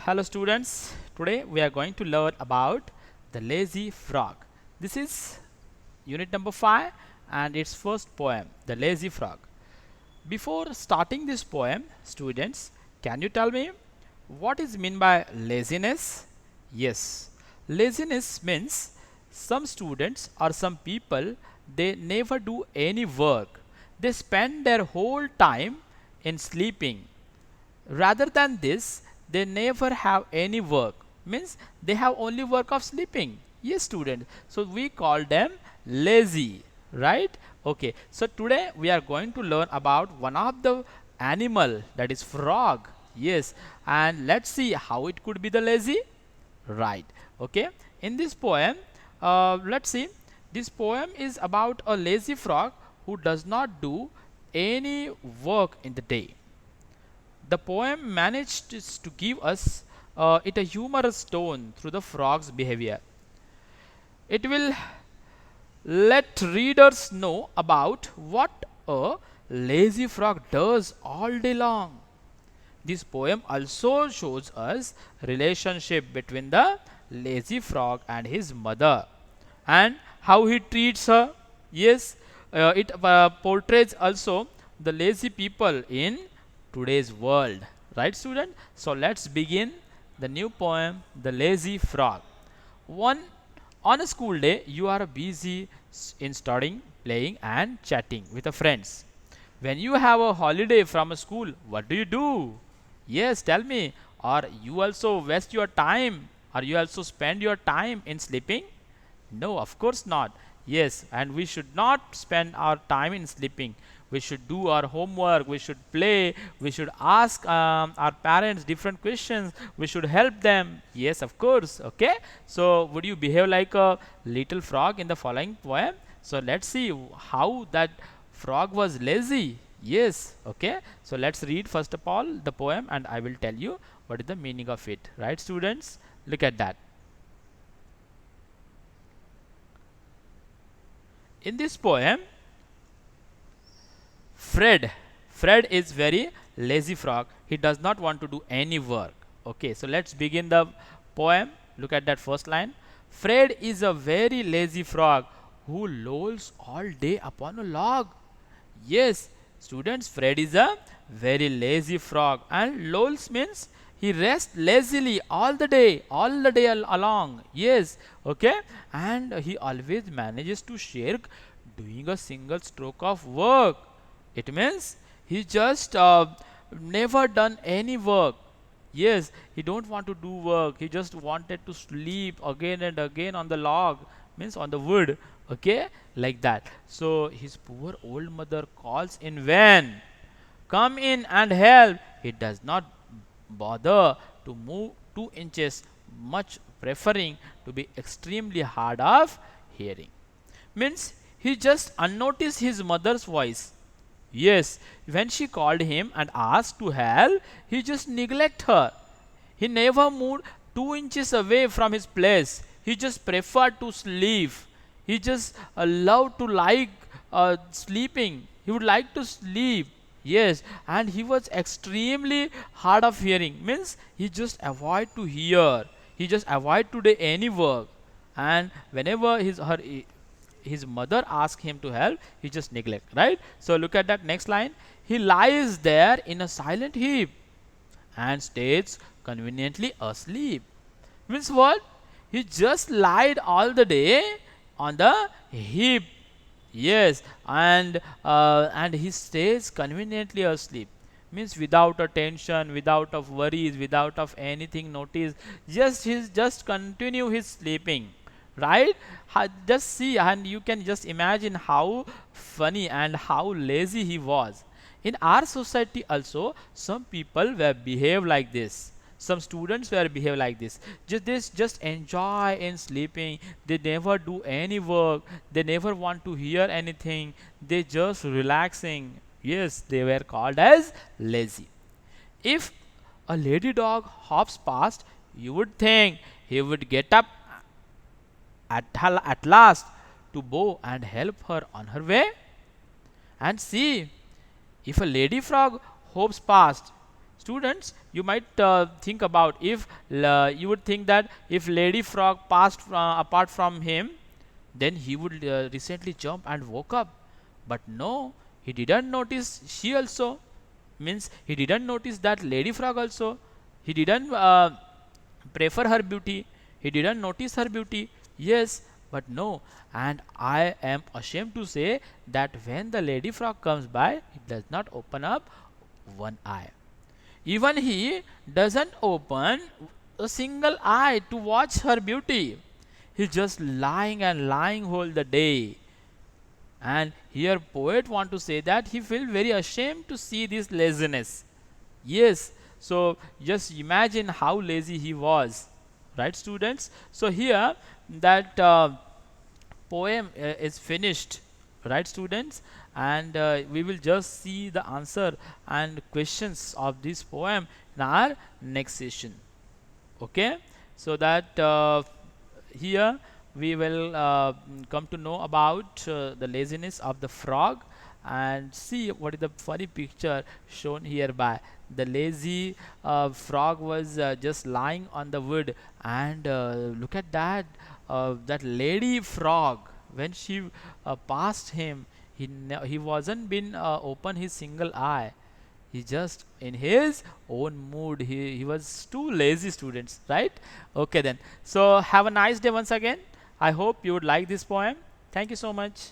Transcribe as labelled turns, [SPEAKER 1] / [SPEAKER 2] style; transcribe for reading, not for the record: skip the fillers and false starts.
[SPEAKER 1] Hello students, today we are going to learn about the lazy frog. This is unit number 5 and its first poem, The Lazy Frog. Before starting this poem, students, can you tell me what is meant by laziness? Yes, laziness means some students or some people, they never do any work. They spend their whole time in sleeping. Rather than this, they never have any work, means they have only work of sleeping. Yes student, so we call them lazy, right? Okay, so today we are going to learn about one of the animal, that is frog. Yes, and let's see how it could be the lazy, right? Okay, in this poem, let's see, this poem is about a lazy frog who does not do any work in the day. The poem managed to give us it a humorous tone through the frog's behavior. It will let readers know about what a lazy frog does all day long. This poem also shows us relationship between the lazy frog and his mother and how he treats her. Yes, it portrays also the lazy people in today's world. Right, student? So let's begin the new poem, The Lazy Frog. One On a school day, you are busy in studying, playing, and chatting with your friends. When you have a holiday from a school, what do you do? Yes, tell me. Or you also waste your time, or you also spend your time in sleeping? No, of course not. Yes, and we should not spend our time in sleeping. We should do our homework, we should play, we should ask our parents different questions, we should help them. Yes, of course. Okay, so would you behave like a little frog in the following poem? So let's see how that frog was lazy. Yes, okay, so let's read first of all the poem and I will tell you what is the meaning of it. Right, students, look at that. In this poem, Fred. Fred is very lazy frog. He does not want to do any work. Okay, so let's begin the poem. Look at that first line. Fred is a very lazy frog who lolls all day upon a log. Yes, students, Fred is a very lazy frog, and lolls means he rests lazily all the day along. Yes, okay, and he always manages to shirk doing a single stroke of work. It means he just never done any work. Yes, he don't want to do work. He just wanted to sleep again and again on the log, means on the wood. Okay, like that. So his poor old mother calls in vain. Come in and help. He does not bother to move 2 inches, much preferring to be extremely hard of hearing. Means he just unnoticed his mother's voice. Yes, when she called him and asked to help, he just neglect her. He never moved 2 inches away from his place. He just preferred to sleep. He just loved to sleeping. He would like to sleep. Yes, and he was extremely hard of hearing. Means he just avoid to hear. He just avoid to do any work. And whenever his mother asks him to help, he just neglect. Right. So look at that next line. He lies there in a silent heap and stays conveniently asleep. Means what? He just lied all the day on the heap. Yes, and he stays conveniently asleep. Means without a tension, without of worries, without of anything notice. Just he's just continue his sleeping. Right? Just see, and you can just imagine how funny and how lazy he was. In our society also, some people were behave like this. Some students were behave like this. Just enjoy in sleeping. They never do any work. They never want to hear anything. They just relaxing. Yes, they were called as lazy. If a lady dog hops past, you would think he would get up at last to bow and help her on her way. And see, if a lady frog hops past, Students, you might think about if you would think that if Lady Frog passed apart from him, then he would recently jump and woke up. But no, he didn't notice she also. Means he didn't notice that Lady Frog also. He didn't prefer her beauty. He didn't notice her beauty. Yes, but no. And I am ashamed to say that when the Lady Frog comes by, he does not open up one eye. Even he doesn't open a single eye to watch her beauty. He's just lying and lying whole the day. And here poet want to say that he feel very ashamed to see this laziness. Yes, so just imagine how lazy he was, right, students? So here that poem is finished, right, students? And we will just see the answer and questions of this poem in our next session. Okay, so that here we will come to know about the laziness of the frog and see what is the funny picture shown hereby. The lazy frog was just lying on the wood, and look at that, that lady frog, when she passed him, he wasn't been open his single eye. He just in his own mood, he was too lazy, students, right? Okay then, so have a nice day once again. I hope you would like this poem. Thank you so much.